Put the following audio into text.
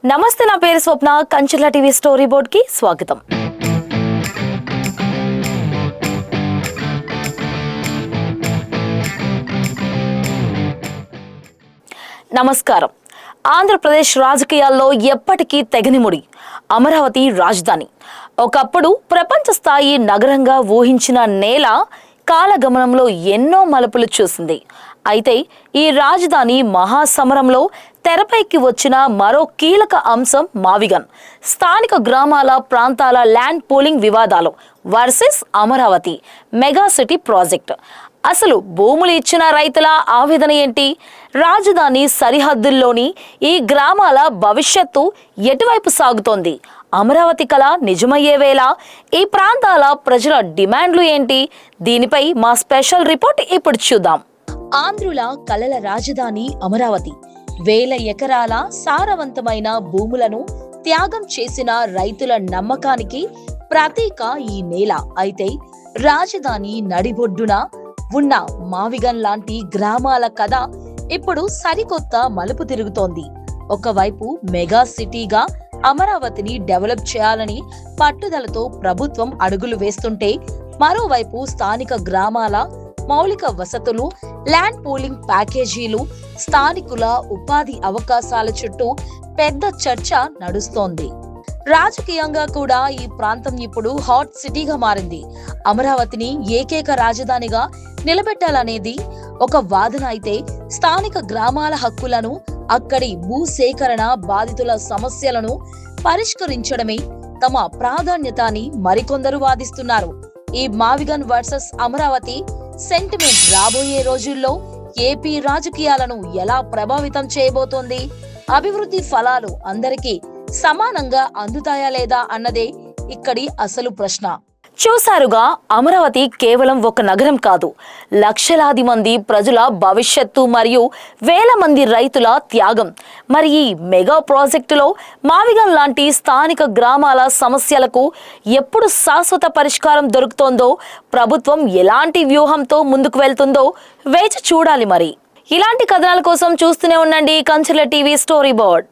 నమస్తే, నా పేరు స్వప్న. కంచర్ల టీవీ స్టోరీ బోర్డ్ కి స్వాగతం. నమస్కారం. ఆంధ్రప్రదేశ్ రాజకీయాల్లో ఎప్పటికీ తెగని ముడి అమరావతి రాజధాని. ఒకప్పుడు ప్రపంచ స్థాయి నగరంగా ఊహించిన నేల కాలగమనంలో ఎన్నో మలుపులు చూసింది. అయితే ఈ రాజధాని మహాసమరంలో తెరపైకి వచ్చిన మరో కీలక అంశం మావిగన్. స్థానిక గ్రామాల ప్రాంతాల ల్యాండ్ పూలింగ్ వివాదాలు versus Amaravati mega city project. అసలు భూములు ఇచ్చిన రైతుల ఆవేదన ఏంటి? రాజధాని సరిహద్దుల్లోని ఈ గ్రామాల భవిష్యత్తు ఎటువైపు సాగుతోంది? అమరావతి కళ నిజమయ్యే వేళ ఈ ప్రాంతాల ప్రజల డిమాండ్లు ఏంటి? దీనిపై మా స్పెషల్ రిపోర్ట్ ఇప్పుడు చూద్దాం. ఆంధ్రుల కలల రాజధాని అమరావతి. వేల ఎకరాల సారవంతమైన భూములను త్యాగం చేసిన రైతుల నమ్మకానికి ప్రతీక ఈ నేల. అయితే రాజధాని నడిబొడ్డున ఉన్న మావిగన్ లాంటి గ్రామాల కథ ఇప్పుడు సరికొత్త మలుపు తిరుగుతోంది. ఒకవైపు మెగా సిటీగా అమరావతిని డెవలప్ చేయాలని పట్టుదలతో ప్రభుత్వం అడుగులు వేస్తుంటే, మరోవైపు స్థానిక గ్రామాల మౌలిక వసతులు, ల్యాండ్ పూలింగ్ ప్యాకేజీలు, స్థానికుల ఉపాధి అవకాశాల చుట్టూ పెద్ద చర్చ నడుస్తోంది. రాజకీయంగా కూడా ఈ ప్రాంతం ఇప్పుడు హాట్ సిటీగా మారింది. అమరావతిని ఏకైక రాజధానిగా నిలబెట్టాలనేది ఒక వాదన అయితే, స్థానిక గ్రామాల హక్కులను, అక్కడి భూసేకరణ బాధితుల సమస్యలను పరిష్కరించడమే తమ ప్రాధాన్యత అని మరికొందరు వాదిస్తున్నారు. ఈ మావిగన్ వర్సెస్ అమరావతి సెంటిమెంట్ రాబోయే రోజుల్లో ఏపీ రాజకీయాలను ఎలా ప్రభావితం చేయబోతోంది? అభివృద్ధి ఫలాలు అందరికీ సమానంగా అందుతాయా లేదా అన్నదే ఇక్కడి అసలు ప్రశ్న. చూసారుగా, అమరావతి కేవలం ఒక నగరం కాదు, లక్షలాది మంది ప్రజల భవిష్యత్తు మరియు వేల మంది రైతుల త్యాగం. మరి ఈ మెగా ప్రాజెక్టులో మావిగన్ లాంటి స్థానిక గ్రామాల సమస్యలకు ఎప్పుడు శాశ్వత పరిష్కారం దొరుకుతోందో, ప్రభుత్వం ఎలాంటి వ్యూహంతో ముందుకు వెళ్తుందో వేచి చూడాలి. మరి ఇలాంటి కథనాల కోసం చూస్తూనే ఉండండి కంచర్ల టీవీ స్టోరీ బోర్డ్.